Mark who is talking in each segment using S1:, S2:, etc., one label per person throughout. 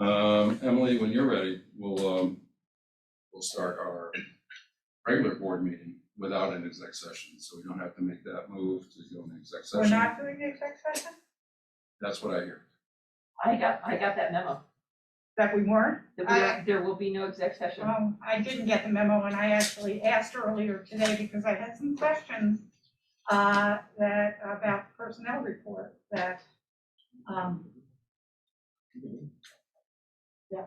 S1: Emily, when you're ready, we'll start our regular board meeting without an exec session, so we don't have to make that move to go in exec session.
S2: We're not doing the exec session?
S1: That's what I hear.
S3: I got that memo.
S2: That we weren't?
S3: There will be no exec session.
S2: I didn't get the memo, and I actually asked earlier today because I had some questions that about the personnel report that, yeah.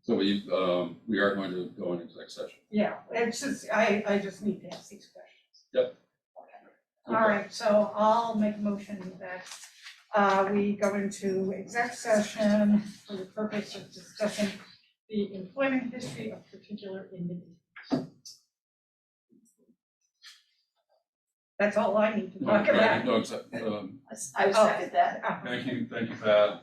S1: So we are going to go in exec session.
S2: Yeah, it's just, I just need to ask these questions.
S1: Yep.
S2: Okay. All right, so I'll make a motion that we go into exec session for the purpose of discussing the employment history of particular individuals. That's all I need to talk about.
S1: No,
S3: I would second that.
S1: thank you, Pat.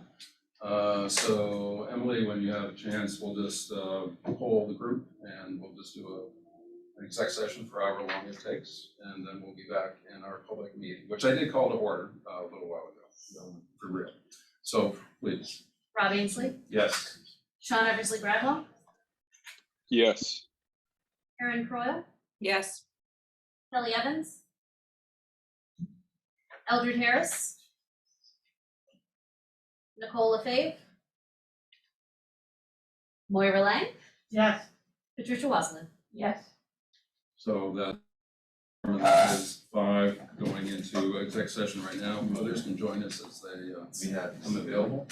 S1: So Emily, when you have a chance, we'll just poll the group and we'll just do an exec session for however long it takes, and then we'll be back in our public meeting, which I did call to order a little while ago, for real. So please.
S4: Rob Ainsley,
S1: Yes.
S4: Sean Eversley Bradwell,
S5: Yes.
S4: Erin Croyle,
S6: Yes.
S4: Kelly Evans, Eldred Harris, Nicole Lefebvre, Moira Lang,
S2: Yes.
S4: Patricia Wasserman.
S3: Yes.
S1: So that is 5 going into exec session right now. Others can join us as they become available.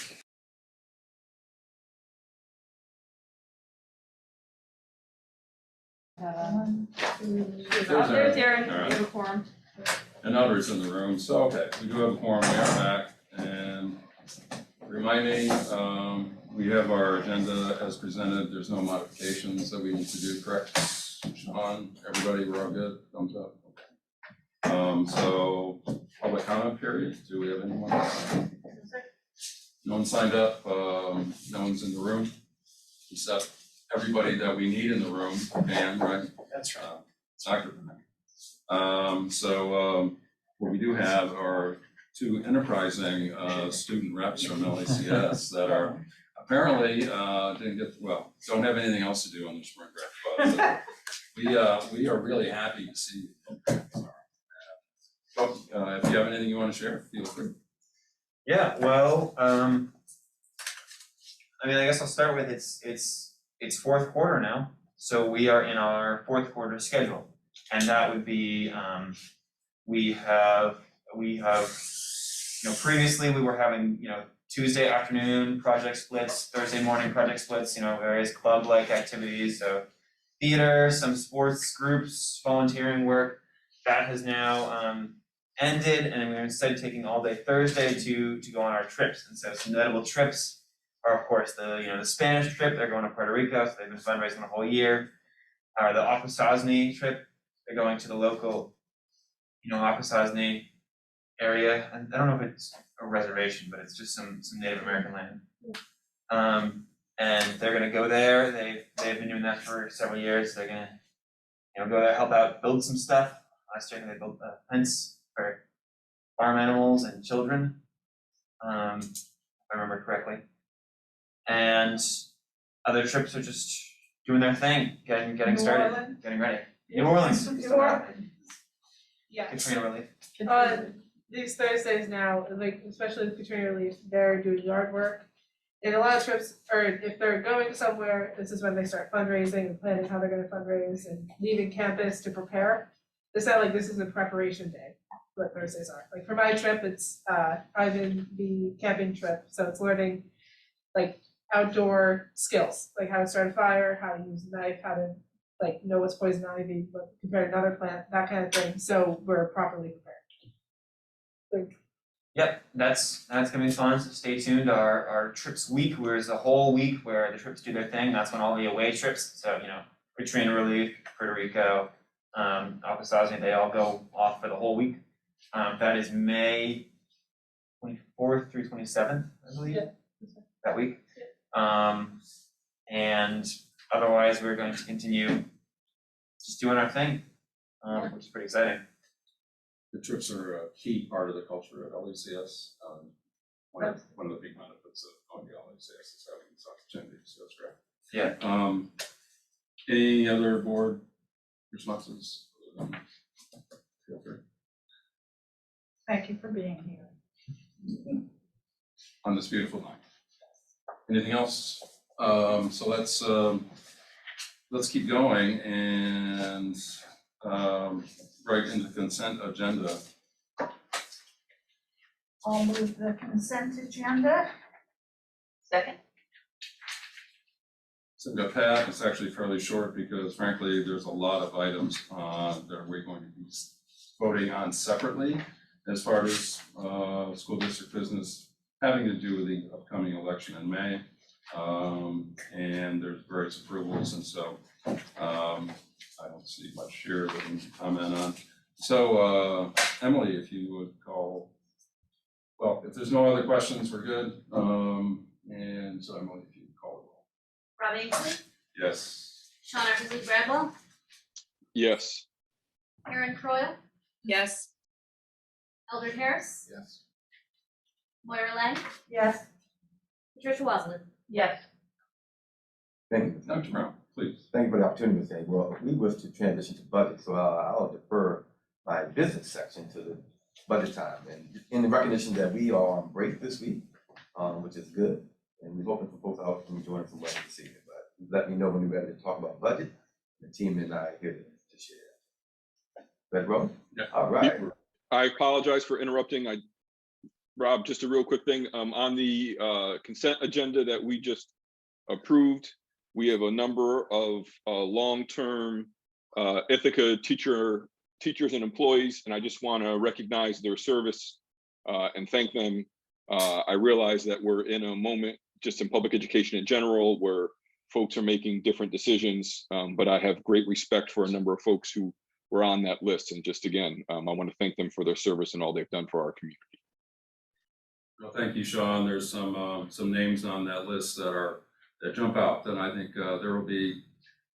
S3: There's Erin,
S1: All right.
S3: we have a quorum.
S1: And others in the room. So, okay, we do have a quorum, we are back. And remind me, we have our agenda as presented. There's no modifications that we need to do, correct? Sean, everybody, we're all good? Thumbs up. So, public comment period. Do we have anyone? No one signed up. No one's in the room, except everybody that we need in the room, and right?
S7: That's right.
S1: Dr. What we do have are 2 enterprising student reps from LACS that are apparently don't have anything else to do on the spring break, but we are really happy to see you. If you have anything you want to share, feel free.
S7: Yeah, well, I mean, I guess I'll start with it's fourth quarter now, so we are in our fourth quarter schedule, and that would be we have previously we were having Tuesday afternoon project splits, Thursday morning project splits, various club-like activities, so theater, some sports groups, volunteering work. That has now ended, and we're instead taking all day Thursday to go on our trips. And so some notable trips are, of course, the Spanish trip. They're going to Puerto Rico, so they've been fundraising the whole year. The Akwesasne trip, they're going to the local, Akwesasne area. And I don't know if it's a reservation, but it's just some Native American land. And they're gonna go there. They've been doing that for several years. They're gonna go there, help out, build some stuff. Last year they built a fence for farm animals and children, if I remember correctly. And other trips are just doing their thing, getting started,
S2: Orleans?
S7: getting ready. New Orleans.
S2: New Orleans.
S6: Yeah.
S7: Katrina relief.
S6: These Thursdays now, like especially with Katrina relief, they're doing yard work. And a lot of trips, or if they're going somewhere, this is when they start fundraising and planning how they're gonna fundraise and leaving campus to prepare. It's not like this is a preparation day, what Thursdays are. Like for my trip, it's I'm in the camping trip, so it's learning like outdoor skills, like how to start a fire, how to use a knife, how to know what's poison ivy, what compared to another plant, that kind of thing. So we're properly prepared.
S7: Yep, that's gonna be fun, so stay tuned. Our trips week, where is a whole week where the trips do their thing. That's when all the away trips, so Katrina relief, Puerto Rico, Akwesasne, they all go off for the whole week. That is May 24th through 27th, I believe, that week. And otherwise, we're going to continue just doing our thing, which is pretty exciting.
S1: The trips are a key part of the culture at LACS. One of the big benefits of going to LACS is having such
S7: Yeah.
S1: Any other board responses? Feel free.
S2: Thank you for being here.
S1: On this beautiful night. Anything else? So let's keep going and right into consent agenda.
S2: I'll move the consent agenda.
S3: Second?
S1: So we've got Pat, it's actually fairly short because frankly, there's a lot of items that we're going to be voting on separately as far as school district business having to do with the upcoming election in May. And there's various approvals, and so I don't see much here that we can comment on. So Emily, if you would call, well, if there's no other questions, we're good. And so Emily, if you would call the roll.
S4: Rob Ainsley,
S1: Yes.
S4: Sean Eversley Bradwell,
S5: Yes.
S4: Aaron Croyle,
S3: Yes.
S4: Eldred Harris,
S1: Yes.
S4: Moira Lang,
S2: Yes.
S4: Patricia Wassman.
S3: Yes.
S8: Thank you.
S1: Dr. Brown, please.
S8: Thank you for the opportunity to say, well, we wish to transition to budget, so I'll defer my business section to the budget time. And in the recognition that we are on break this week, which is good, and we're hoping for folks out from joining from West this evening, but let me know when you're ready to talk about budget. The team and I are here to share. Ready, Rob?
S1: Yeah.
S8: All right.
S5: I apologize for interrupting. Rob, just a real quick thing. On the consent agenda that we just approved, we have a number of long-term Ithaca teachers and employees, and I just want to recognize their service and thank them. I realize that we're in a moment just in public education in general where folks are making different decisions, but I have great respect for a number of folks who were on that list. And just again, I want to thank them for their service and all they've done for our community.
S1: Well, thank you, Sean. There's some names on that list that jump out, and I think there will be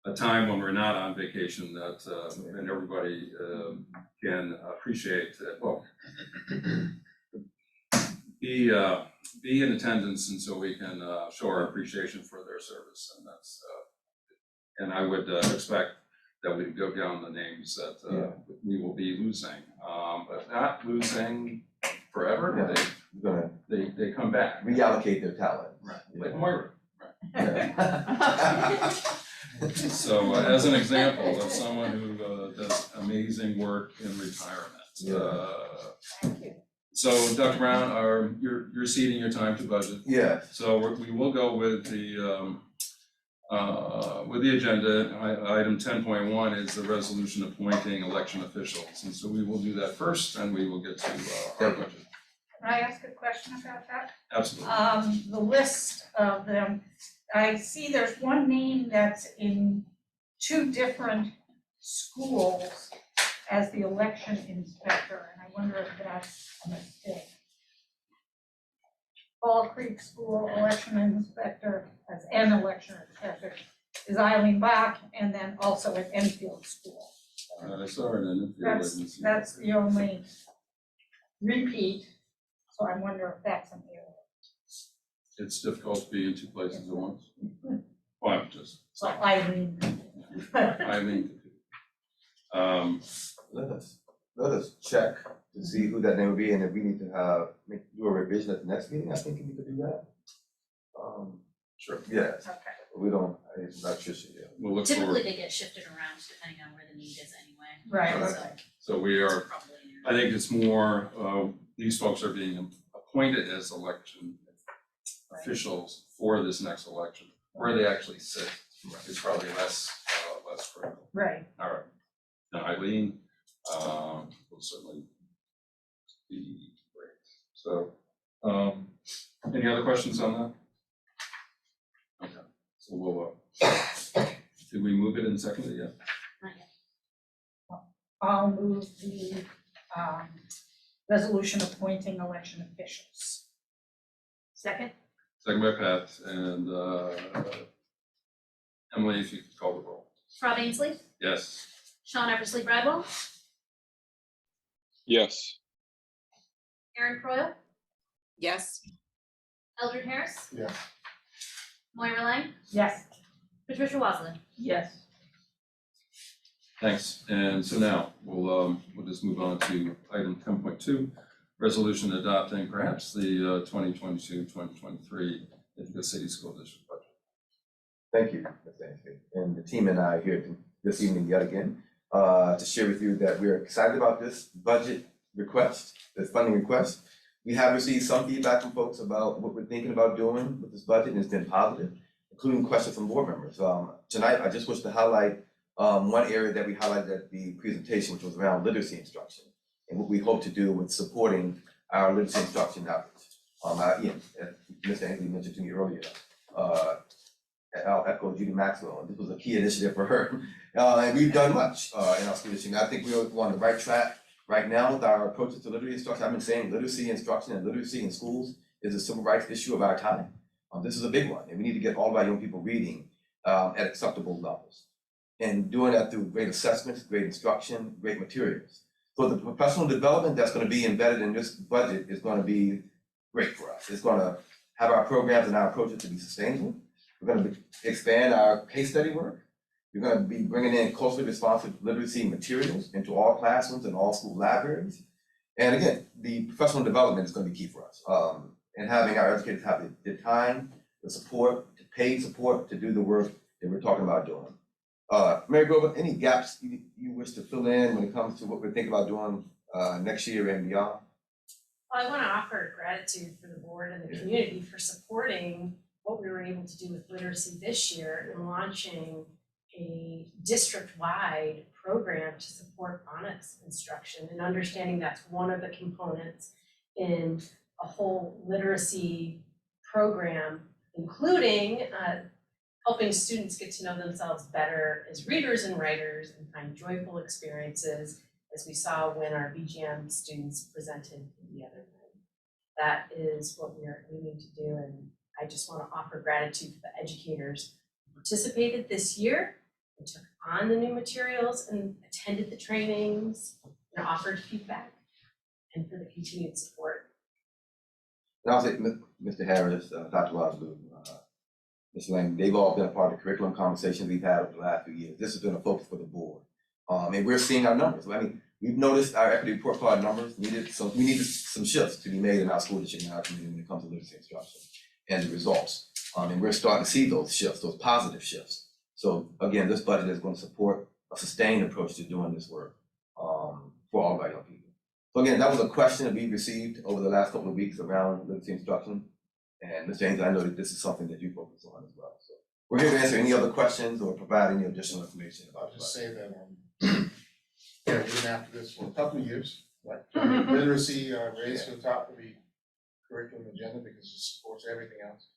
S1: a time when we're not on vacation that and everybody can appreciate well be in attendance, and so we can show our appreciation for their service, and that's and I would expect that we go down the names that we will be losing, but not losing forever.
S8: Yeah. We're gonna
S1: They come back.
S8: reallocate their talent.
S1: Right, like Moira.
S8: Yeah.
S1: So as an example of someone who does amazing work in retirement.
S2: Thank you.
S1: So Dr. Brown, you're ceding your time to budget.
S8: Yeah.
S1: So we will go with the agenda. Item 10.1 is the resolution appointing election officials. And so we will do that first, and we will get to our budget.
S2: Can I ask a question about that?
S1: Absolutely.
S2: The list of them, I see there's one name that's in two different schools as the election inspector, and I wonder if that's a mistake. Fall Creek School election inspector as an election inspector is Eileen Bach, and then also at Enfield School.
S1: I saw it in the
S2: That's the only repeat, so I wonder if that's an error.
S1: It's difficult to be in two places at once. Well, I'm just.
S2: So Eileen.
S1: Eileen.
S8: Let us check to see who that name would be, and if we need to do a revision at the next meeting, I think we could do that.
S1: Sure.
S8: Yes,
S2: Okay.
S8: we don't, it's not Tricia yet.
S1: We'll look
S4: Typically,
S1: forward.
S4: they get shifted around depending on where the need is anyway.
S2: Right,
S4: So
S2: okay.
S1: So we are,
S4: it's probably in
S1: I think it's more, these folks are being appointed as election officials for this next election. Where they actually sit is probably less critical.
S2: Right.
S1: All right. Now Eileen, will certainly be great. So, any other questions on that? Okay, so we'll, did we move it and second it yet?
S4: Not yet.
S2: I'll move the resolution appointing election officials.
S3: Second?
S1: Second by Pat, and Emily, if you could call the roll.
S4: Rob Ainsley,
S1: Yes.
S4: Sean Eversley Bradwell,
S5: Yes.
S4: Aaron Croyle,
S3: Yes.
S4: Eldred Harris,
S8: Yeah.
S4: Moira Lang,
S2: Yes.
S4: Patricia Waslin.
S3: Yes.
S1: Thanks. And so now we'll just move on to item 10.2, resolution adopting perhaps the 2022-2023 Ithaca City School District budget.
S8: Thank you, Mr. Anthony. And the team and I are here this evening yet again to share with you that we're excited about this budget request, this funding request. We have received some feedback from folks about what we're thinking about doing with this budget, and it's been positive, including questions from board members. Tonight, I just wish to highlight one area that we highlighted at the presentation, which was around literacy instruction and what we hope to do with supporting our literacy instruction efforts. As Mr. Anthony mentioned to me earlier, I'll echo Judy Maxwell, and this was a key initiative for her. And we've done much in our school district. I think we're on the right track right now with our approaches to literacy instruction. I've been saying literacy instruction and literacy in schools is a civil rights issue of our time. This is a big one, and we need to get all of our young people reading at acceptable levels. And doing that through great assessments, great instruction, great materials. So the professional development that's going to be embedded in this budget is going to be great for us. It's going to have our programs and our approaches to be sustainable. We're going to expand our case study work. We're going to be bringing in culturally responsive literacy materials into all classrooms and all school libraries. And again, the professional development is going to be key for us. And having our educators have the time, the support, the paid support to do the work that we're talking about doing. Mary Grover, any gaps you wish to fill in when it comes to what we're thinking about doing next year and beyond?
S4: Well, I want to offer gratitude for the board and the community for supporting what we were able to do with literacy this year in launching a district-wide program to support phonics instruction and understanding that's one of the components in a whole literacy program, including helping students get to know themselves better as readers and writers and find joyful experiences, as we saw when our BGM students presented the other night. That is what we are aiming to do, and I just want to offer gratitude to the educators who participated this year and took on the new materials and attended the trainings and offered feedback, and for the continued support.
S8: And I'll say, Mr. Harris, Dr. Wasloo, Ms. Lang, they've all been a part of the curriculum conversations we've had over the last few years. This has been a focus for the board. And we're seeing our numbers. I mean, we've noticed our equity report card numbers. We needed some shifts to be made in our school district and our community when it comes to literacy instruction and the results. And we're starting to see those shifts, those positive shifts. So again, this budget is going to support a sustained approach to doing this work for all of our young people. So again, that was a question that we received over the last couple of weeks around literacy instruction. And Mr. James, I know that this is something that you focus on as well. So we're here to answer any other questions or provide any additional information about
S9: I'll
S8: it.
S9: just say that, yeah, we've been after this for a couple of years, like literacy raised to the top of the curriculum agenda because it supports everything else.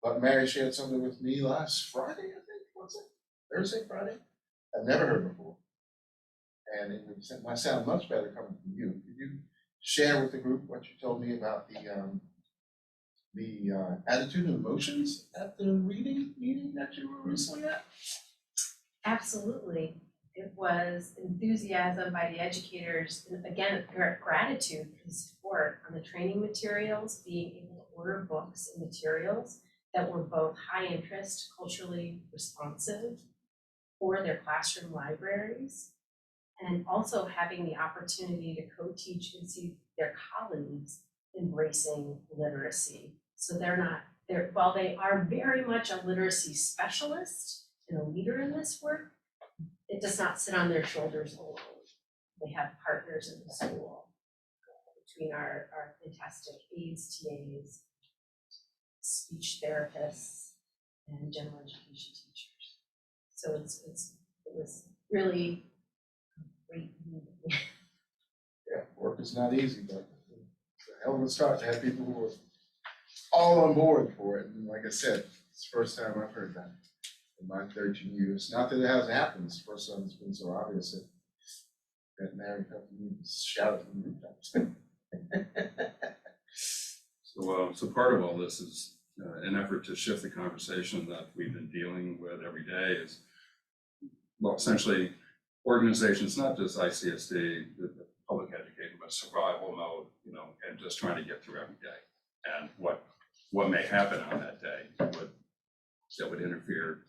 S9: But Mary shared something with me last Friday, I think, was it? Thursday, Friday? I've never heard before. And it might sound much better coming from you. Could you share with the group what you told me about the attitude and emotions at the reading meeting that you were recently at?
S4: Absolutely. It was enthusiasm by the educators, and again, gratitude for the support on the training materials, being able to order books and materials that were both high interest, culturally responsive for their classroom libraries, and also having the opportunity to co-teach and see their colleagues embracing literacy. So while they are very much a literacy specialist and a leader in this work, it does not sit on their shoulders alone. They have partners in the school between our fantastic aides, TAs, speech therapists, and general education teachers. So it was really a great meeting.
S9: Yeah, work is not easy, but it's a hell of a start to have people who are all on board for it. And like I said, it's the first time I've heard that in my 13 years. Not that it hasn't happened, it's the first time it's been so obvious that Mary helped me shout it from the rooftops.
S1: So part of all this is an effort to shift the conversation that we've been dealing with every day is, well, essentially organizations, not just ICSD, the public education, but survival mode, and just trying to get through every day. And what may happen on that day that would interfere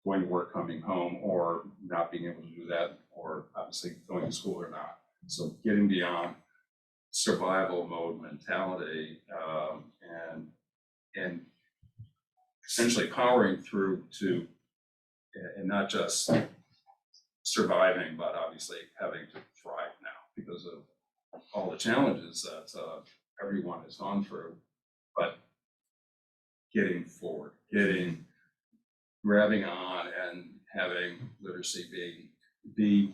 S1: going to work, coming home, or not being able to do that, or obviously going to school or not. So getting beyond survival mode mentality, and essentially powering through to, and not just surviving, but obviously having to thrive now because of all the challenges that everyone has gone through, but getting forward, grabbing on and having literacy being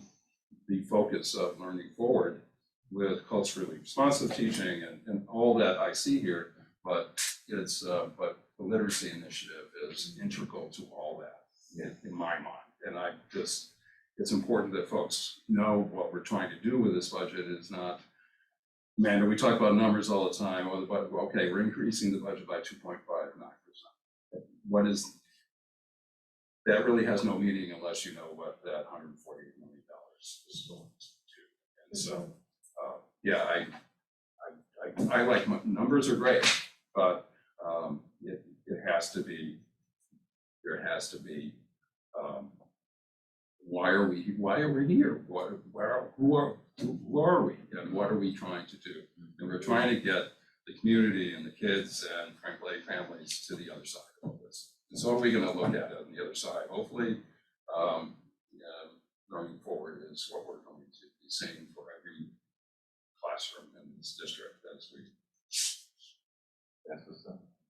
S1: the focus of learning forward with culturally responsive teaching and all that I see here, but it's but the literacy initiative is integral to all that in my mind. And it's important that folks know what we're trying to do with this budget is not, man, we talk about numbers all the time, but okay, we're increasing the budget by 2.59%. What is, that really has no meaning unless you know what that $148 million is going to. And so, yeah, I like, numbers are great, but it has to be, there has to be, why are we here? Who are we, and what are we trying to do? And we're trying to get the community and the kids and frankly families to the other side of this. And so what are we going to look at on the other side? Hopefully, going forward is what we're going to be seeing for every classroom in this district as we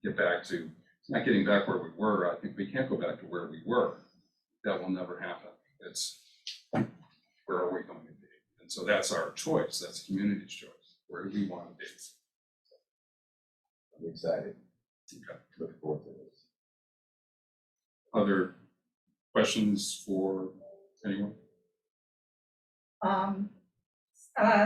S1: get back to, not getting back where we were. I think we can't go back to where we were. That will never happen. It's where are we going to be? And so that's our choice. That's the community's choice. Where do we want to be?
S8: I'm excited.
S1: Okay.
S8: Looking forward to this.
S1: Other questions for anyone?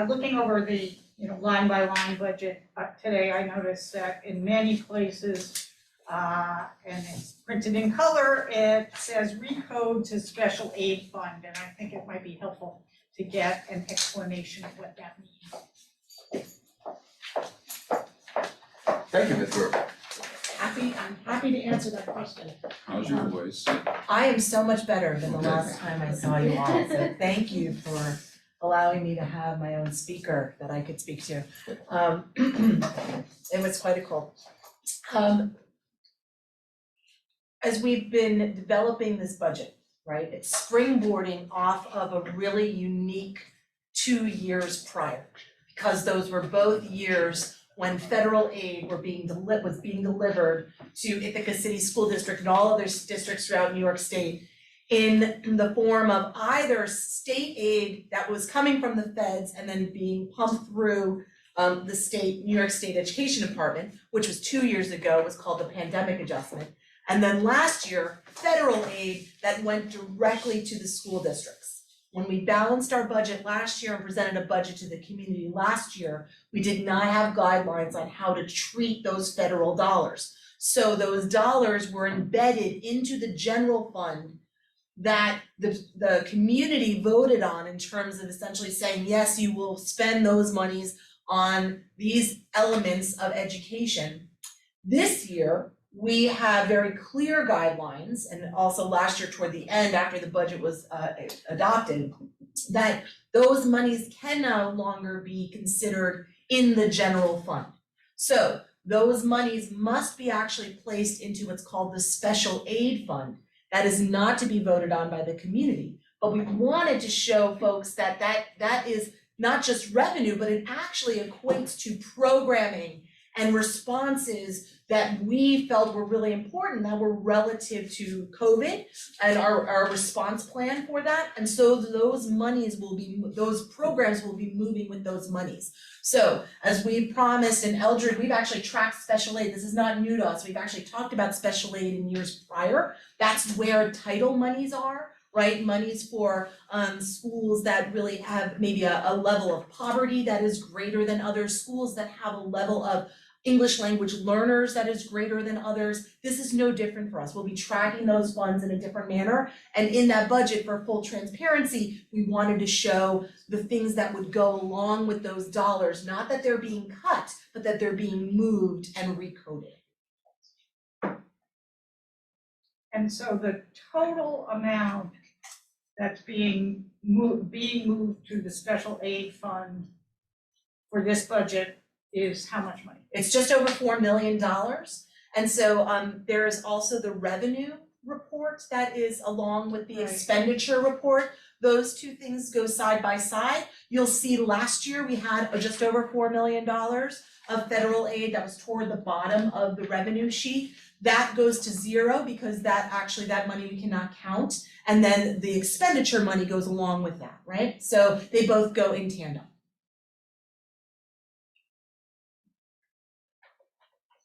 S2: Looking over the, line by line budget, today I noticed that in many places, and it's printed in color, it says recode to special aid fund, and I think it might be helpful to get an explanation of what that means.
S8: Thank you, Ms. Burke.
S10: I'm happy to answer that question.
S1: How's your voice?
S10: I am so much better than the last time I saw you all, so thank you for allowing me to have my own speaker that I could speak to. It was quite a cold. As we've been developing this budget, right, it's springboarding off of a really unique 2 years prior, because those were both years when federal aid was being delivered to Ithaca City School District and all other districts throughout New York State in the form of either state aid that was coming from the feds and then being pumped through the New York State Education Department, which was 2 years ago, was called the pandemic adjustment. And then last year, federal aid that went directly to the school districts. When we balanced our budget last year and presented a budget to the community last year, we did not have guidelines on how to treat those federal dollars. So those dollars were embedded into the general fund that the community voted on in terms of essentially saying, yes, you will spend those monies on these elements of education. This year, we have very clear guidelines, and also last year toward the end, after the budget was adopted, that those monies can no longer be considered in the general fund. So those monies must be actually placed into what's called the special aid fund. That is not to be voted on by the community, but we wanted to show folks that that is not just revenue, but it actually equates to programming and responses that we felt were really important, that were relative to COVID and our response plan for that. And so those programs will be moving with those monies. So as we promised in Eldred, we've actually tracked special aid. This is not new to us. We've actually talked about special aid in years prior. That's where title monies are, right? Monies for schools that really have maybe a level of poverty that is greater than other schools, that have a level of English language learners that is greater than others. This is no different for us. We'll be tracking those funds in a different manner. And in that budget, for full transparency, we wanted to show the things that would go along with those dollars, not that they're being cut, but that they're being moved and recoded.
S2: And so the total amount that's being moved to the special aid fund for this budget is how much money?
S10: It's just over $4 million. And so there is also the revenue report that is along with the
S2: Right.
S10: expenditure report. Those two things go side by side. You'll see last year we had just over $4 million of federal aid that was toward the bottom of the revenue sheet. That goes to zero because that money we cannot count. And then the expenditure money goes along with that, right? So they both go in tandem.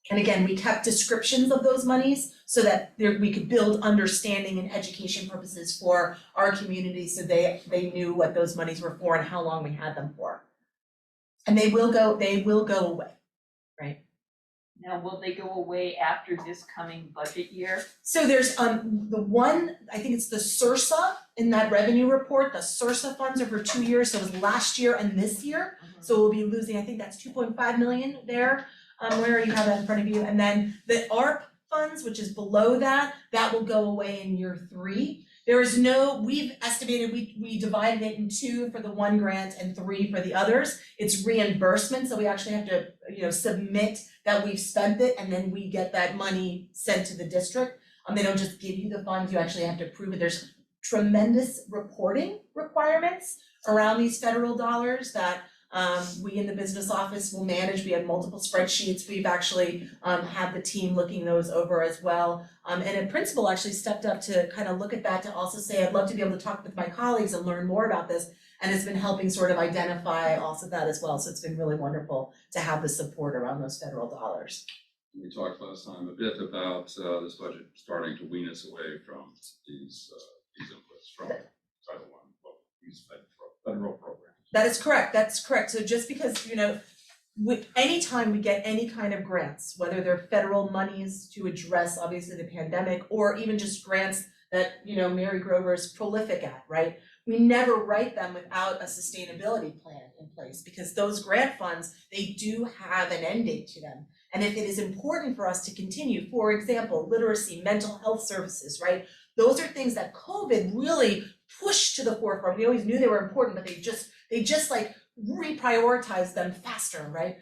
S10: And again, we kept descriptions of those monies so that we could build understanding and education purposes for our community so they knew what those monies were for and how long we had them for. And they will go away, right?
S3: Now, will they go away after this coming budget year?
S10: So there's the one, I think it's the SRSA in that revenue report, the SRSA funds are for 2 years, so it was last year and this year. So we'll be losing, I think that's 2.5 million there. Where you have that in front of you, and then the ARP funds, which is below that, that will go away in year 3. There is we've estimated, we divided it in 2 for the one grant and 3 for the others. It's reimbursement, so we actually have to, submit that we've spent it, and then we get that money sent to the district. They don't just give you the funds, you actually have to prove it. There's tremendous reporting requirements around these federal dollars that we in the business office will manage. We have multiple spreadsheets. We've actually had the team looking those over as well. And a principal actually stepped up to kind of look at that to also say, I'd love to be able to talk with my colleagues and learn more about this. And has been helping sort of identify also that as well. So it's been really wonderful to have the support around those federal dollars.
S1: We talked last time a bit about this budget starting to wean us away from these inputs from Title I, these federal programs.
S10: That is correct, that's correct. So just because, anytime we get any kind of grants, whether they're federal monies to address obviously the pandemic, or even just grants that, Mary Grover is prolific at, right? We never write them without a sustainability plan in place because those grant funds, they do have an end date to them. And if it is important for us to continue, for example, literacy, mental health services, right? Those are things that COVID really pushed to the forefront. We always knew they were important, but they just like reprioritized them faster, right?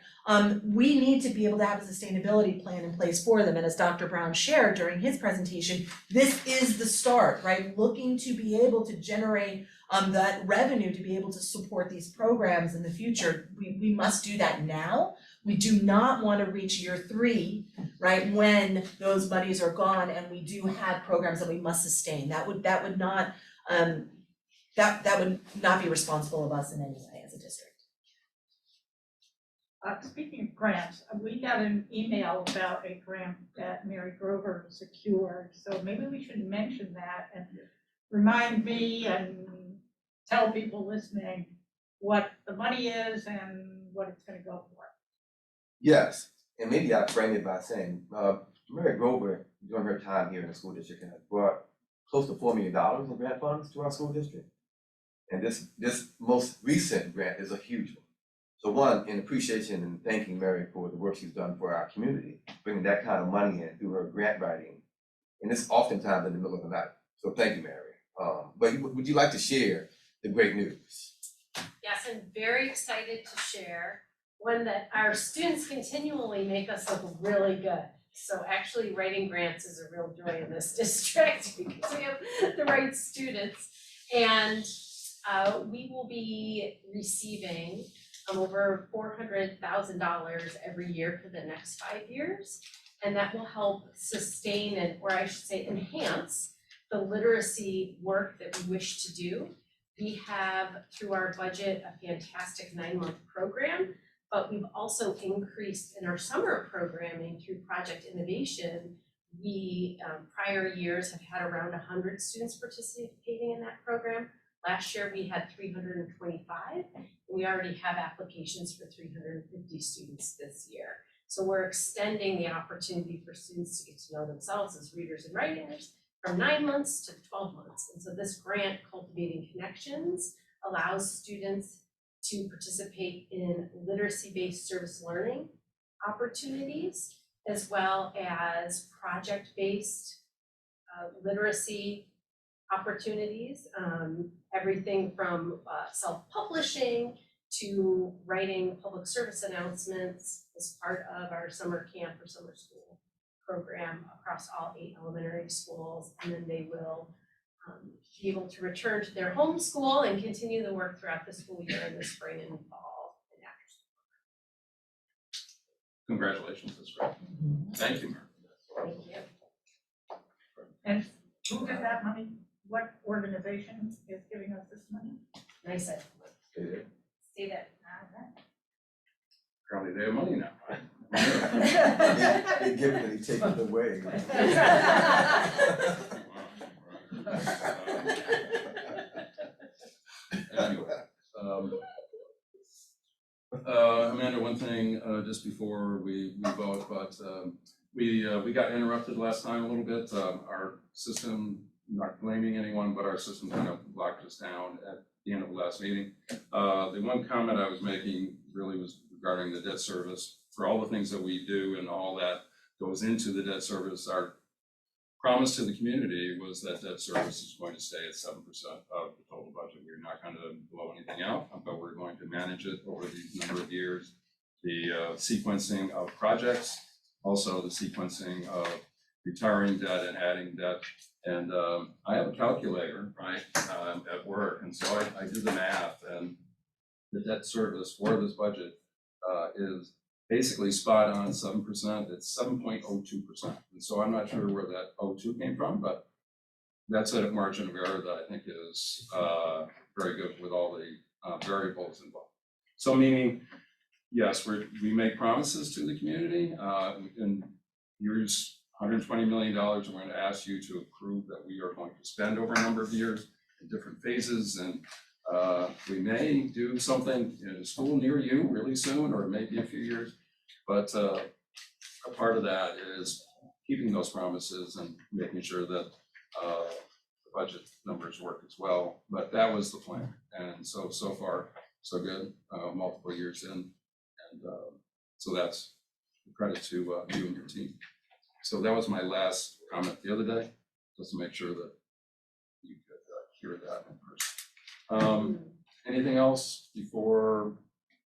S10: We need to be able to have a sustainability plan in place for them. And as Dr. Brown shared during his presentation, this is the start, right? Looking to be able to generate that revenue to be able to support these programs in the future. We must do that now. We do not want to reach year 3, right, when those monies are gone and we do have programs that we must sustain. That would not that would not be responsible of us in any way as a district.
S2: Speaking of grants, we got an email about a grant that Mary Grover secured, so maybe we should mention that and remind me and tell people listening what the money is and what it's gonna go for.
S8: Yes, and maybe I'll frame it by saying, Mary Grover, during her time here in the school district, has brought close to $4 million in grant funds to our school district. And this most recent grant is a huge one. So one, in appreciation and thanking Mary for the work she's done for our community, bringing that kind of money in through her grant writing, and it's oftentimes in the middle of the night. So thank you, Mary. But would you like to share the great news?
S4: Yes, I'm very excited to share one that our students continually make us look really good. So actually writing grants is a real joy in this district because we have the right students. And we will be receiving over $400,000 every year for the next 5 years. And that will help sustain or I should say enhance the literacy work that we wish to do. We have, through our budget, a fantastic 9-month program, but we've also increased in our summer programming through Project Innovation. We, prior years, have had around 100 students participating in that program. Last year, we had 325, and we already have applications for 350 students this year. So we're extending the opportunity for students to get to know themselves as readers and writers from 9 months to 12 months. And so this grant, Cultivating Connections, allows students to participate in literacy-based service learning opportunities, as well as project-based literacy opportunities, everything from self-publishing to writing public service announcements as part of our summer camp or summer school program across all 8 elementary schools. And then they will be able to return to their home school and continue the work throughout the school year in the spring and fall and after school.
S1: Congratulations, that's great. Thank you, Mary.
S4: Thank you.
S2: And who gets that money? What organization is giving us this money?
S4: Nice.
S8: Yeah.
S4: Say that.
S1: Apparently they have money now, right?
S8: They give it and they take it away.
S1: Anyway, Amanda, one thing, just before we vote, but, we got interrupted last time a little bit. Our system, not blaming anyone, but our system kind of locked us down at the end of the last meeting. The one comment I was making really was regarding the debt service. For all the things that we do and all that goes into the debt service, our promise to the community was that debt service is going to stay at 7% of the total budget. We're not going to blow anything out, but we're going to manage it over the number of years. The sequencing of projects, also the sequencing of retiring debt and adding debt. And I have a calculator, right, at work, and so I did the math, and the debt service for this budget is basically spot on 7%. It's 7.02%. And so I'm not sure where that 02 came from, but that's a margin of error that I think is very good with all the variables involved. So meaning, yes, we make promises to the community. In years, $120 million, we're going to ask you to approve that we are going to spend over a number of years in different phases. And we may do something in a school near you really soon, or maybe a few years. But a part of that is keeping those promises and making sure that the budget numbers work as well. But that was the plan. And so far, so good, multiple years in. And so that's credit to you and your team. So that was my last comment the other day, just to make sure that you could hear that in person. Anything else before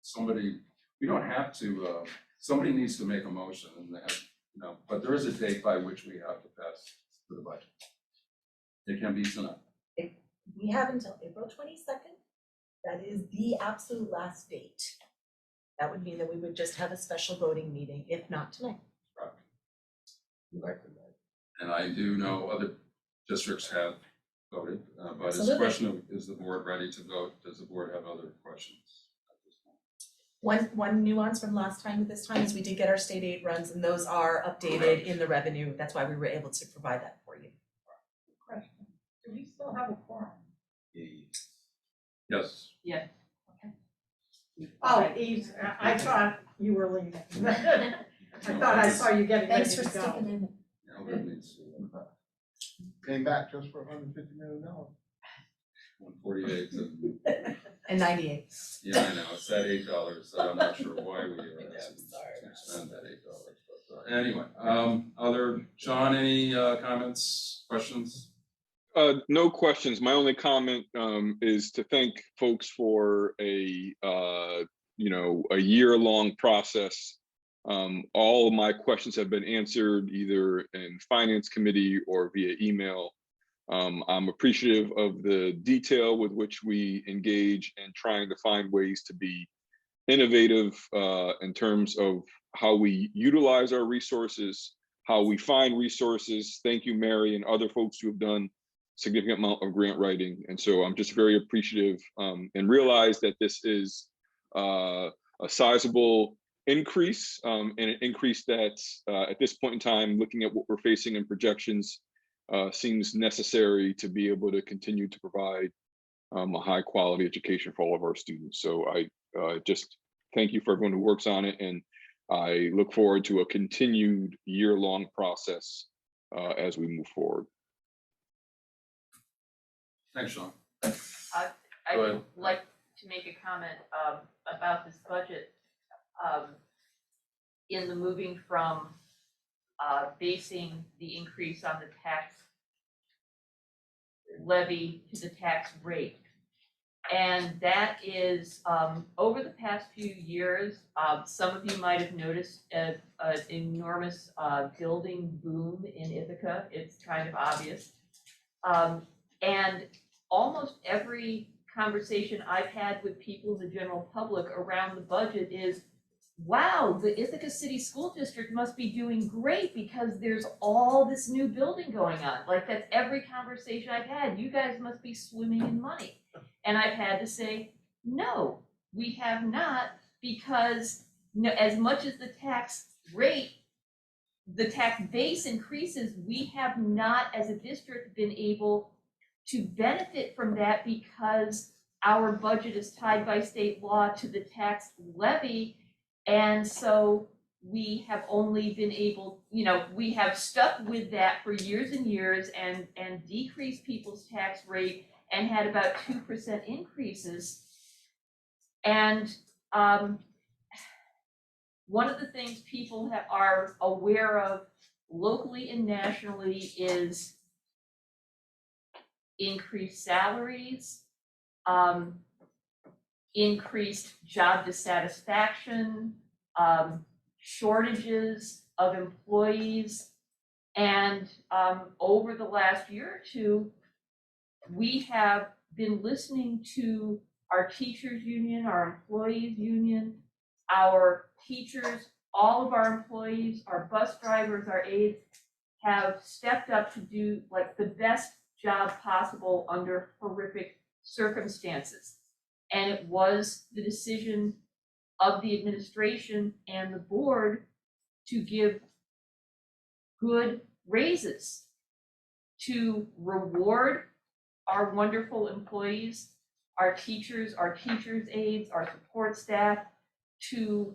S1: somebody, we don't have to, somebody needs to make a motion, and but there is a date by which we have to pass the budget. It can be tonight.
S10: We have until April 22nd. That is the absolute last date. That would mean that we would just have a special voting meeting, if not tonight.
S1: Right. And I do know other districts have voted, but it's a
S10: Absolutely.
S1: question of, is the board ready to vote? Does the board have other questions at this point?
S10: One nuance from last time to this time is we did get our state aid runs, and those are updated in the revenue. That's why we were able to provide that for you.
S2: Question, do we still have a quorum?
S1: Yes.
S3: Yeah.
S2: Oh, Eve, I thought you were leaving. I thought I saw you getting ready
S10: Thanks for
S2: to go.
S10: sticking in.
S1: Albert needs
S9: Came back just for $150 million.
S1: 148 to,
S10: And 98.
S1: yeah, I know, it's that $8, so I'm not sure why we are asking to spend that $8. But anyway, Sean, any comments, questions?
S5: No questions. My only comment is to thank folks for a year-long process. All of my questions have been answered either in finance committee or via email. I'm appreciative of the detail with which we engage in trying to find ways to be innovative in terms of how we utilize our resources, how we find resources. Thank you, Mary, and other folks who have done significant amount of grant writing. And so I'm just very appreciative and realize that this is a sizable increase and an increase that at this point in time, looking at what we're facing in projections, seems necessary to be able to continue to provide a high quality education for all of our students. So I just thank you for everyone who works on it. And I look forward to a continued year-long process as we move forward.
S1: Thanks, Sean.
S3: I
S1: Go
S3: would
S1: ahead.
S3: like to make a comment about this budget. In the moving from basing the increase on the tax levy to the tax rate. And that is, over the past few years, some of you might have noticed an enormous building boom in Ithaca. It's kind of obvious. And almost every conversation I've had with people in the general public around the budget is, wow, the Ithaca City School District must be doing great because there's all this new building going on. Like, that's every conversation I've had. You guys must be swimming in money. And I've had to say, no, we have not, because as much as the tax rate, the tax base increases, we have not, as a district, been able to benefit from that because our budget is tied by state law to the tax levy. And so we have only been able, we have stuck with that for years and years and decreased people's tax rate and had about 2% increases. And one of the things people are aware of locally and nationally is increased salaries, increased job dissatisfaction, shortages of employees. And over the last year or two, we have been listening to our teachers union, our employees union, our teachers, all of our employees, our bus drivers, our aides have stepped up to do like the best job possible under horrific circumstances. And it was the decision of the administration and the board to give good raises, to reward our wonderful employees, our teachers' aides, our support staff, to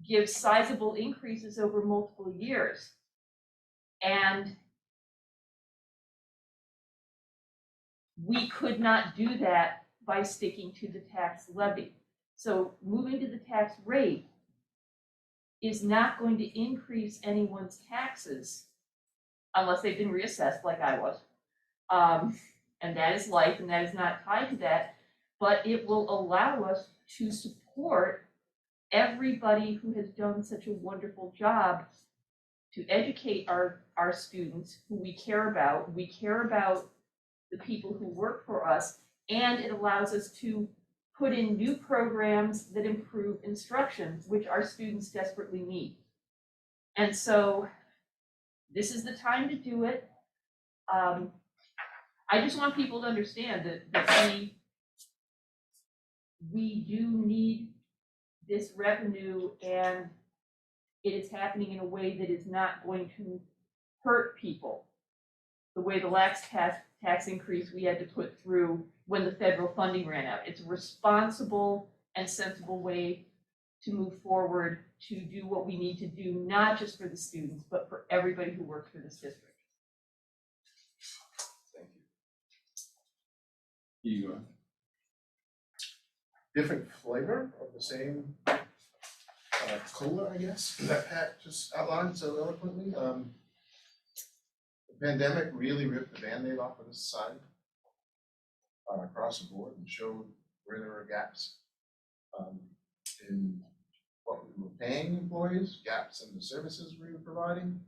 S3: give sizable increases over multiple years. And we could not do that by sticking to the tax levy. So moving to the tax rate is not going to increase anyone's taxes unless they've been reassessed like I was. And that is life, and that is not tied to that, but it will allow us to support everybody who has done such a wonderful job to educate our students who we care about. We care about the people who work for us, and it allows us to put in new programs that improve instruction, which our students desperately need. And so this is the time to do it. I just want people to understand that we do need this revenue, and it is happening in a way that is not going to hurt people. The way the last tax increase we had to put through when the federal funding ran out. It's a responsible and sensible way to move forward to do what we need to do, not just for the students, but for everybody who works for this district.
S8: Thank you.
S1: You go ahead.
S9: Different flavor of the same cola, I guess, that Pat just outlined so eloquently. The pandemic really ripped the Band-Aid off of this society across the board and showed where there were gaps in what we were paying employees, gaps in the services we were providing,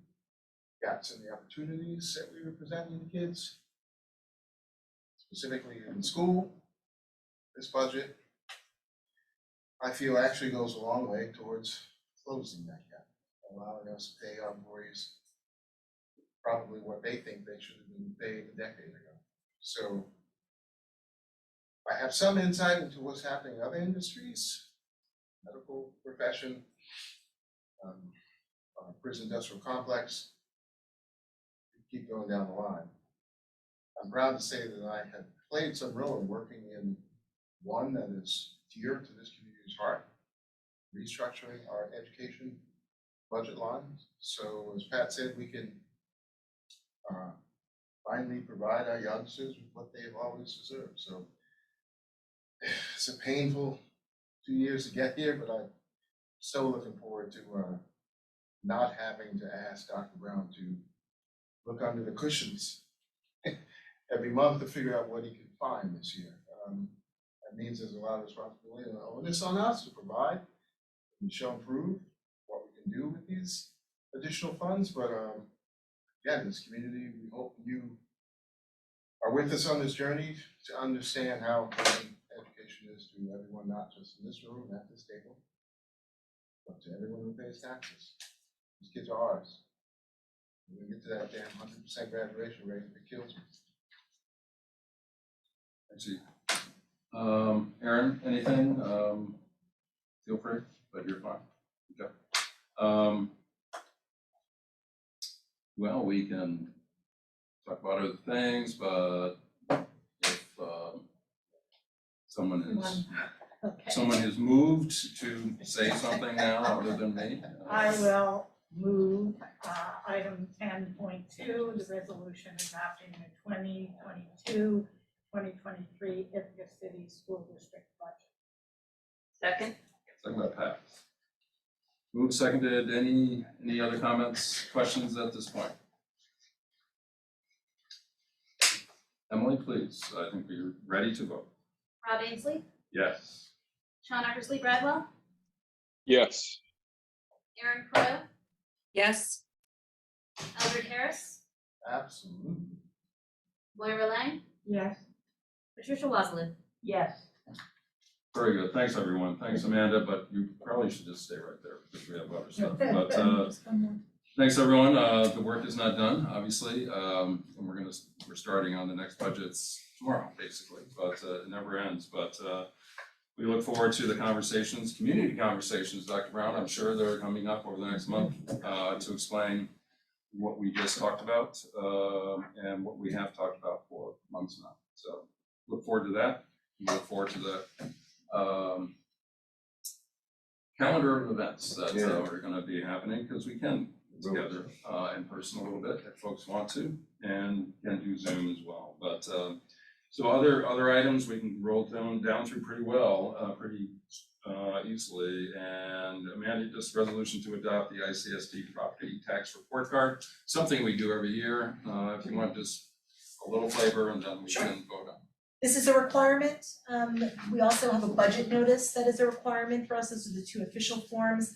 S9: gaps in the opportunities that we were presenting to kids, specifically in school. This budget, I feel, actually goes a long way towards closing that gap, allowing us to pay our employees probably what they think they should have been paid a decade ago. So I have some insight into what's happening in other industries, medical profession, prison industrial complex. Keep going down the line. I'm proud to say that I have played some role in working in one that is dear to this community's heart, restructuring our education budget lines. So as Pat said, we can finally provide our youngsters with what they've always deserved. So it's a painful 2 years to get here, but I'm so looking forward to not having to ask Dr. Brown to look under the cushions every month to figure out what he can find this year. That means there's a lot of responsibility and onus on us to provide and show and prove what we can do with these additional funds, but again, this community, we hope you are with us on this journey to understand how important education is to everyone, not just in this room, at this table, but to everyone who pays taxes. These kids are ours. We're gonna get to that damn 100% graduation rate, it kills me.
S1: I see. Aaron, anything? Feel free, but you're fine. Okay. Well, we can talk about other things, but if someone has moved to say something now other than me.
S2: I will move item 10.2, the resolution adopting the 2022-2023 Ithaca City School District budget.
S3: Second?
S1: Second by Pat. Moved, seconded. Any other comments, questions at this point? Emily, please. I think we're ready to vote.
S11: Rob Ainsley,
S1: Yes.
S11: Sean Eckersley Bradwell,
S5: Yes.
S11: Aaron Crow,
S12: Yes.
S11: Eldred Harris,
S9: Absolutely.
S11: Moira Lang,
S2: Yes.
S11: Patricia Wazelin.
S3: Yes.
S1: Very good. Thanks, everyone. Thanks, Amanda, but you probably should just stay right there because we have other stuff. But thanks, everyone. The work is not done, obviously. And we're starting on the next budgets tomorrow, basically, but it never ends. But we look forward to the conversations, community conversations, Dr. Brown. I'm sure they're coming up over the next month to explain what we just talked about and what we have talked about for months now. So look forward to that. We look forward to the calendar of events that are going to be happening, because we can get together in person a little bit if folks want to, and can do Zoom as well. But so other items we can roll down through pretty well, pretty easily. And Amanda, just resolution to adopt the ICSD property tax report card, something we do every year. If you want just a little flavor, and then we can vote on.
S10: This is a requirement. We also have a budget notice that is a requirement for us. Those are the two official forms.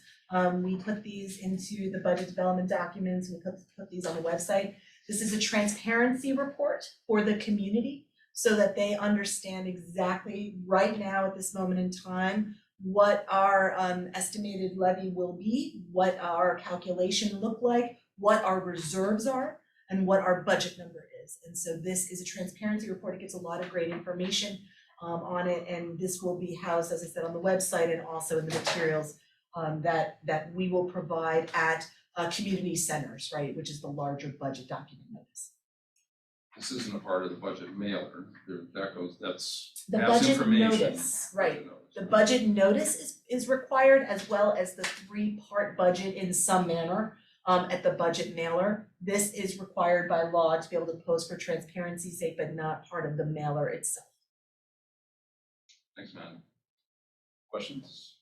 S10: We put these into the budget development documents. We put these on the website. This is a transparency report for the community so that they understand exactly right now at this moment in time what our estimated levy will be, what our calculation look like, what our reserves are, and what our budget number is. And so this is a transparency report. It gives a lot of great information on it, and this will be housed, as I said, on the website and also in the materials that we will provide at community centers, right, which is the larger budget document notice.
S1: This isn't a part of the budget mailer. That's
S10: The
S1: has
S10: budget
S1: information.
S10: notice, right.
S1: Budget notice.
S10: The budget notice is required, as well as the 3-part budget in some manner at the budget mailer. This is required by law to be able to post for transparency's sake, but not part of the mailer itself.
S1: Thanks, man. Questions?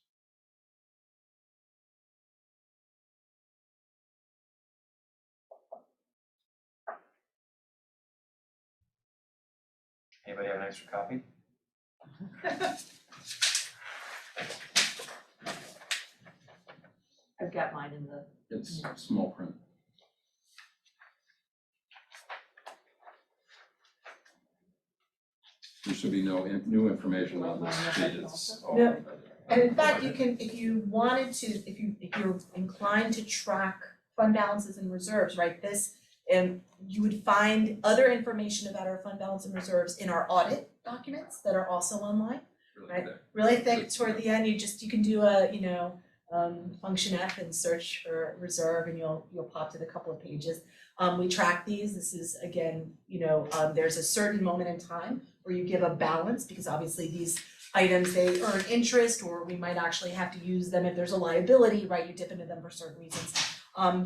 S7: Anybody have an extra copy?
S3: I've got mine in the.
S1: It's small print. There should be no new information on this sheet. It's all.
S10: No. And in fact, you can, if you wanted to, if you're inclined to track fund balances and reserves, right, this, you would find other information about our fund balance and reserves in our audit documents that are also online.
S1: Really
S10: Right.
S1: thick.
S10: Really thick toward the end, you can do a, function F and search for reserve, and you'll pop to the couple of pages. We track these. This is, again, there's a certain moment in time where you give a balance, because obviously these items, they earn interest, or we might actually have to use them if there's a liability, right? You dip into them for certain reasons.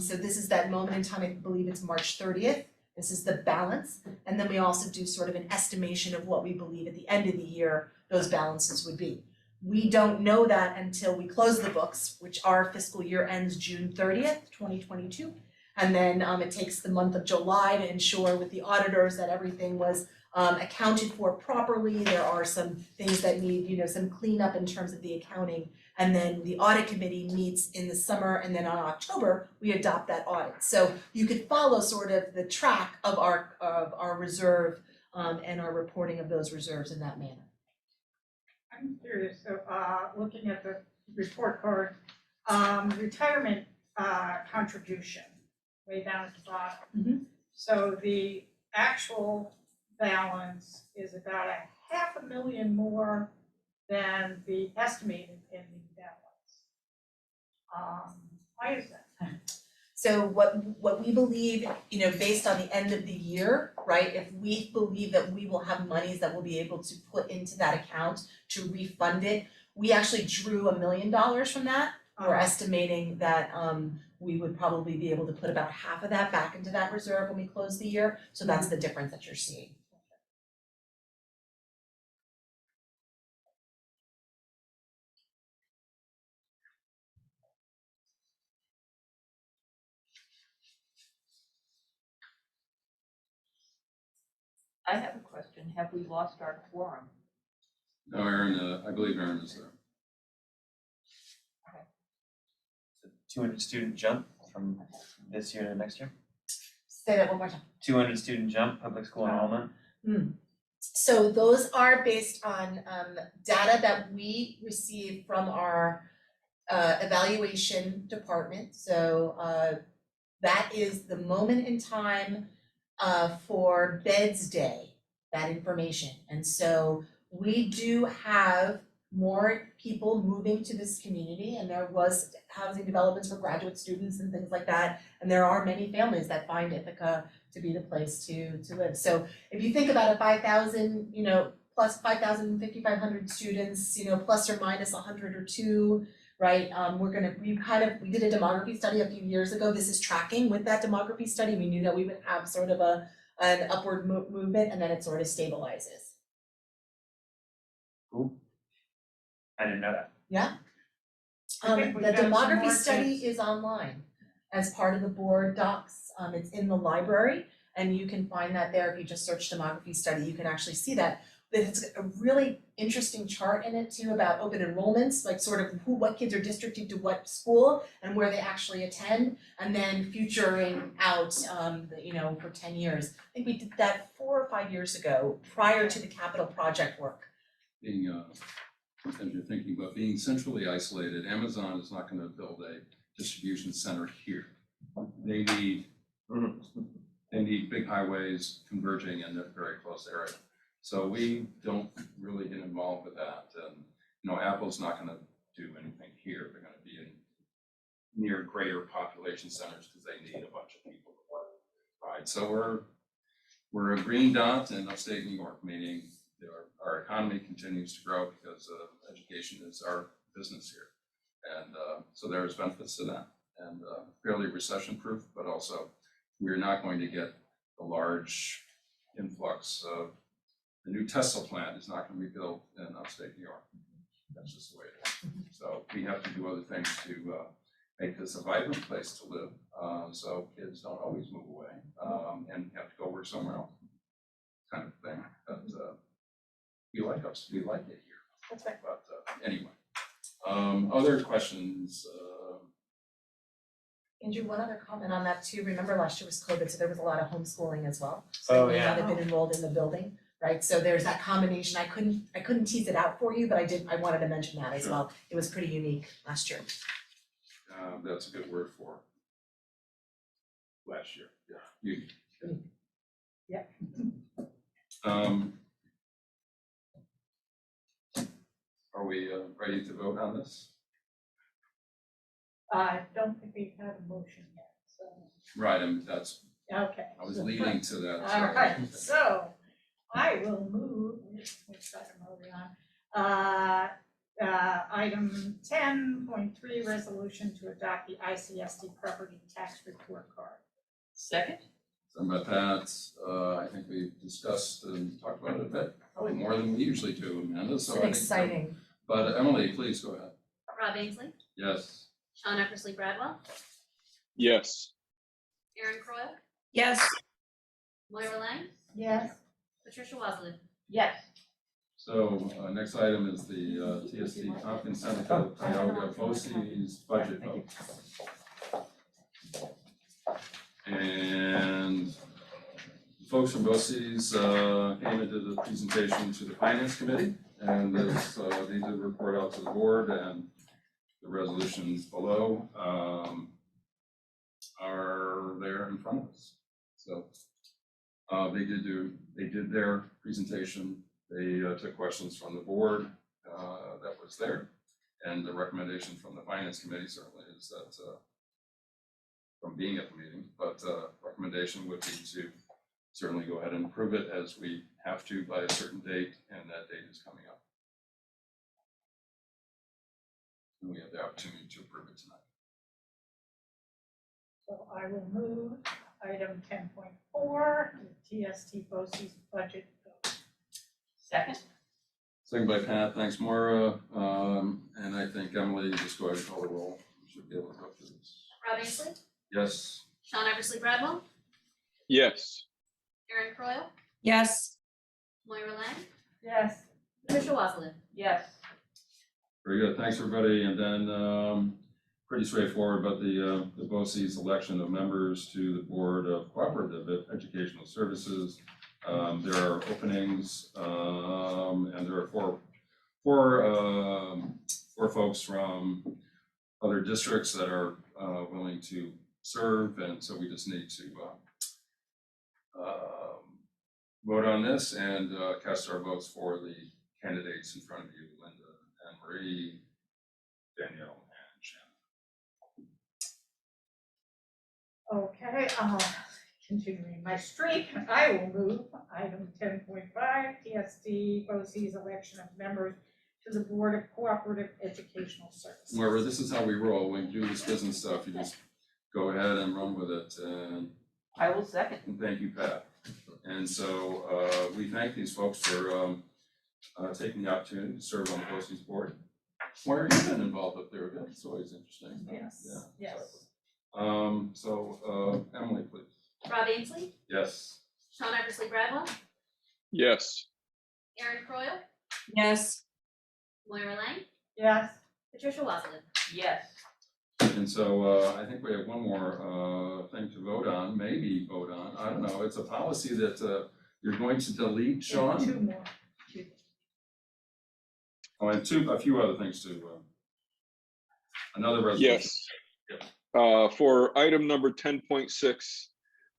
S10: So this is that moment in time, I believe it's March 30th. This is the balance. And then we also do sort of an estimation of what we believe at the end of the year those balances would be. We don't know that until we close the books, which our fiscal year ends June 30th, 2022. And then it takes the month of July to ensure with the auditors that everything was accounted for properly. There are some things that need, some cleanup in terms of the accounting. And then the audit committee meets in the summer, and then on October, we adopt that audit. So you could follow sort of the track of our reserve and our reporting of those reserves in that manner.
S2: I'm curious, so, looking at the report card, retirement, contribution, way down at the bottom.
S10: Mhm.
S2: So the actual balance is about $500,000 more than the estimated ending balance. Why is that?
S10: So what we believe, based on the end of the year, right, if we believe that we will have monies that we'll be able to put into that account to refund it, we actually drew $1 million from that. We're estimating that we would probably be able to put about half of that back into that reserve when we close the year, so that's the difference that you're seeing.
S3: I have a question. Have we lost our quorum?
S1: No, Aaron, I believe Aaron is there.
S7: 200 student jump from this year to next year.
S10: Say that one more time.
S7: 200 student jump, public school enrollment.
S10: So those are based on data that we receive from our evaluation department. So that is the moment in time for Beds Day, that information. And so we do have more people moving to this community, and there was housing developments for graduate students and things like that. And there are many families that find Ithaca to be the place to live. So if you think about a 5,000, plus 5,000, 5,500 students, plus or minus 100 or 2, right? We did a demography study a few years ago. This is tracking with that demography study. We knew that we would have sort of an upward movement, and then it sort of stabilizes.
S7: Cool. I didn't know that.
S2: I think we've
S10: The
S2: got some
S10: demography
S2: more
S10: study
S2: kids.
S10: is online as part of the board docs. It's in the library, and you can find that there. If you just search demography study, you can actually see that. But it's a really interesting chart in it too about open enrollments, like sort of what kids are districted to what school and where they actually attend, and then futuring out, for 10 years. I think we did that 4 or 5 years ago, prior to the capital project work.
S1: Being, as you're thinking about being centrally isolated, Amazon is not gonna build a distribution center here. They need big highways converging in a very close area. So we don't really get involved with that. And, Apple's not gonna do anything here. They're gonna be in near greater population centers because they need a bunch of people to work, right? So we're a green dot in upstate New York, meaning our economy continues to grow because education is our business here. And so there's benefits to that, and fairly recession-proof, but also we're not going to get a large influx of the new Tesla plant is not going to be built in upstate New York. That's just the way it is. So we have to do other things to make this a vibrant place to live, so kids don't always move away and have to go work somewhere else, kind of thing. But we like it here.
S2: That's right.
S1: But anyway, other questions?
S10: Andrew, one other comment on that too. Remember last year was COVID, so there was a lot of homeschooling as well.
S7: Oh,
S10: They may
S7: yeah.
S10: not have been enrolled in the building, right? So there's that combination. I couldn't tease it out for you, but I wanted to mention that as
S1: Sure.
S10: well. It was pretty unique last year.
S1: That's a good word for last year. Yeah.
S2: Yeah.
S1: Are we ready to vote on this?
S2: I don't think we've had a motion yet, so,
S1: Right, and that's,
S2: okay.
S1: I was leading to that.
S2: All right, so I will move, which item are we on? Item 10.3, resolution to adopt the ICSD property tax report card.
S3: Second?
S1: So about that, I think we've discussed and talked about it a bit, probably more than we usually do, Amanda, so I think.
S10: Exciting.
S1: But Emily, please go ahead.
S11: Rob Ainsley,
S1: Yes.
S11: Sean Eppersley Bradwell,
S5: Yes.
S11: Erin Croyle,
S10: Yes.
S11: Moira Lang,
S2: Yes.
S11: Patricia Wazelin.
S3: Yes.
S1: So, next item is the TSD consent Tioga BOCES budget vote. And folks from BOCES came into the presentation to the finance committee, and this, they did report out to the board, and the resolutions below are there in front of us. So they did their presentation. They took questions from the board that was there, and the recommendation from the finance committee certainly is that from being at the meeting, but recommendation would be to certainly go ahead and approve it as we have to by a certain date, and that date is coming up. And we have the opportunity to approve it tonight.
S2: So I will move item 10.4, the TST BOCES budget vote.
S3: Second?
S1: Second by Pat, thanks Maura, and I think Emily, just go ahead and call the roll. We should be able to go through this.
S11: Rob Ainsley,
S1: Yes.
S11: Sean Eversley Bradwell,
S5: Yes.
S11: Erin Croyle,
S10: Yes.
S11: Moira Lang,
S2: Yes.
S11: Patricia Wazelin.
S3: Yes.
S1: Very good, thanks everybody, and then pretty straightforward, but the BOCES election of members to the Board of Cooperative Educational Services. There are openings, and there are four folks from other districts that are willing to serve, and so we just need to vote on this and cast our votes for the candidates in front of you, Linda, Anne Marie, Danielle, and Shannon.
S2: Okay, continuing my streak, I will move item 10.5, TSD BOCES election of members to the Board of Cooperative Educational Services.
S1: However, this is how we roll. When you do this business stuff, you just go ahead and run with it, and
S3: I will second.
S1: thank you, Pat. And so we thank these folks for taking the opportunity to serve on the BOCES board. Where have you been involved up there? It's always interesting.
S2: Yes,
S1: Yeah.
S2: yes.
S1: So Emily, please.
S11: Rob Ainsley,
S1: Yes.
S11: Sean Eversley Bradwell,
S5: Yes.
S11: Erin Croyle,
S10: Yes.
S11: Moira Lang,
S2: Yes.
S11: Patricia Wazelin.
S3: Yes.
S1: And so I think we have one more thing to vote on, maybe vote on. I don't know. It's a policy that you're going to delete, Sean.
S2: Two more.
S1: Oh, and a few other things too. Another resolution.
S5: Yes. For item number 10.6,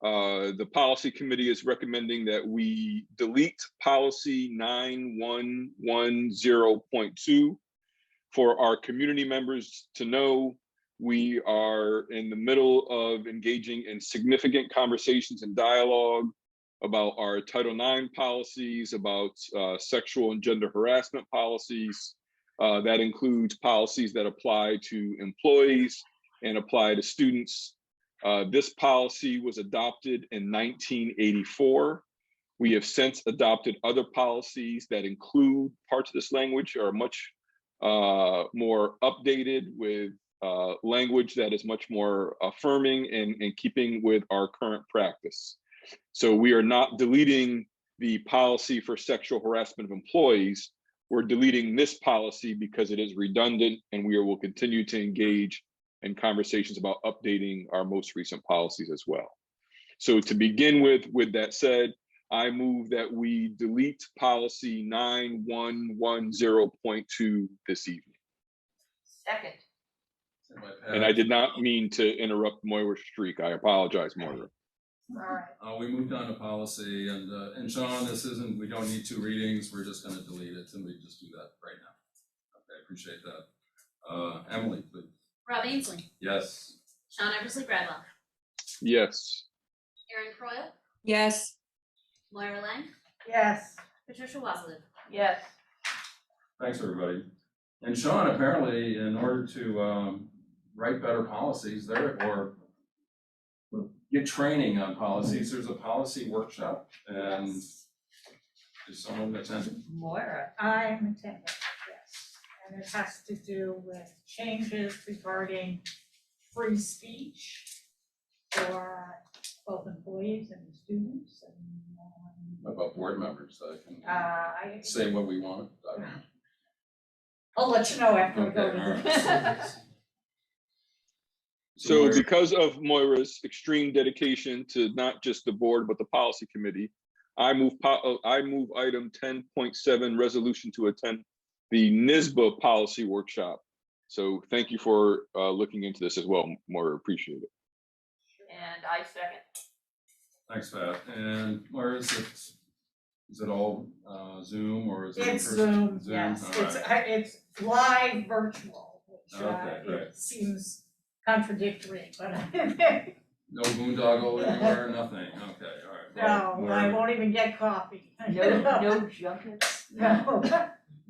S5: the policy committee is recommending that we delete policy 9110.2. For our community members to know, we are in the middle of engaging in significant conversations and dialogue about our Title IX policies, about sexual and gender harassment policies. That includes policies that apply to employees and apply to students. This policy was adopted in 1984. We have since adopted other policies that include parts of this language, are much more updated with language that is much more affirming and in keeping with our current practice. So we are not deleting the policy for sexual harassment of employees. We're deleting this policy because it is redundant, and we will continue to engage in conversations about updating our most recent policies as well. So to begin with that said, I move that we delete policy 9110.2 this evening.
S3: Second.
S5: And I did not mean to interrupt Moira's streak. I apologize, Moira.
S2: All right.
S1: We moved on to policy, and Sean, this isn't, we don't need two readings. We're just going to delete it, and we just do that right now. Okay, appreciate that. Emily, please.
S11: Rob Ainsley,
S1: Yes.
S11: Sean Eversley Bradwell,
S5: Yes.
S11: Erin Croyle,
S10: Yes.
S11: Moira Lang,
S2: Yes.
S11: Patricia Wazelin.
S3: Yes.
S1: Thanks, everybody. And Sean, apparently, in order to write better policies there, or get training on policies, there's a policy workshop, and is someone attending?
S3: Moira.
S2: I'm attending, yes. And it has to do with changes regarding free speech for both employees and students and,
S1: What about board members? I
S2: I,
S1: can say what we want.
S2: I'll let you know after we go
S1: Okay,
S2: to
S1: all
S2: the.
S5: So because of Moira's extreme dedication to not just the board, but the policy committee, I move item 10.7 resolution to attend the NISBA policy workshop. So thank you for looking into this as well, Moira, appreciate it.
S3: And I second.
S1: Thanks, Pat. And Laura, is it all Zoom or is it? in
S2: It's
S1: person?
S2: Zoom, yes,
S1: All
S2: it's,
S1: right.
S2: it's live virtual, which
S1: Okay, great.
S2: it seems contradictory, but
S1: No boondoggle anywhere, nothing. Okay, all right.
S2: no, I won't even get coffee.
S3: No junkets.
S2: No.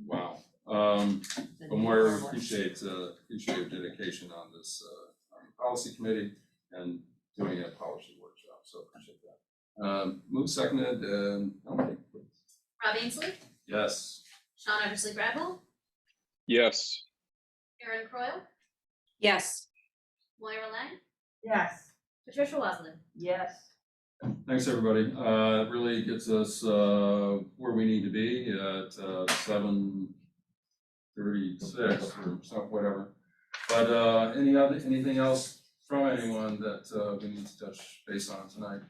S1: Wow. But Moira, appreciate your dedication on this policy committee and doing a policy workshop, so appreciate that. Move seconded, Melanie, please.
S11: Rob Ainsley,
S1: Yes.
S11: Sean Eversley Bradwell,
S5: Yes.
S11: Erin Croyle,
S10: Yes.
S11: Moira Lang,
S2: Yes,
S11: Patricia Wazelin.
S3: Yes.
S1: Thanks, everybody. It really gets us where we need to be at 7:36 or something, whatever. But anything else from anyone that we need to touch base on tonight?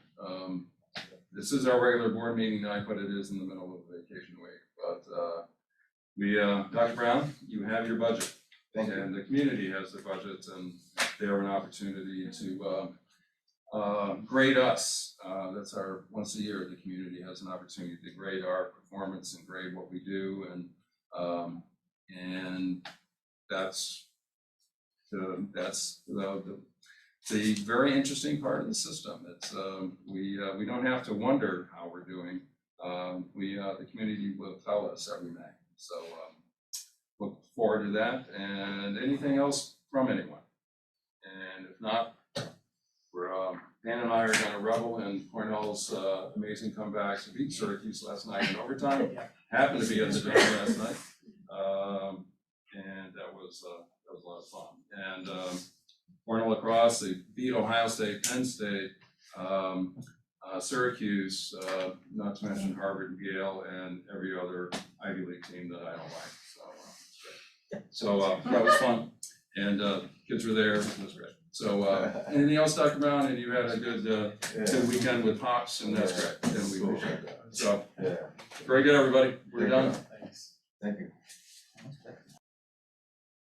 S1: This is our regular board meeting night, but it is in the middle of vacation week. But Dr. Brown, you have your budget.
S8: Thank you.
S1: And the community has their budgets, and they have an opportunity to grade us. That's our, once a year, the community has an opportunity to grade our performance and grade what we do, and that's the very interesting part of the system. It's we don't have to wonder how we're doing. The community will tell us every May. So look forward to that. And anything else from anyone? And if not, we're Dan and I are going to revel in Cornell's amazing comeback to beat Syracuse last night in overtime. Happened to be at the Dome last night, and that was a lot of fun. And Cornell lacrosse, they beat Ohio State, Penn State, Syracuse, not to mention Harvard and Yale, and every other Ivy League team that I don't like. So that was fun, and kids were there. It was great. So anything else, Dr. Brown? And you had a good weekend with Pops, and that's great. And we appreciate that. So
S8: Yeah.
S1: very good, everybody. We're done.
S9: Thanks.
S8: Thank you.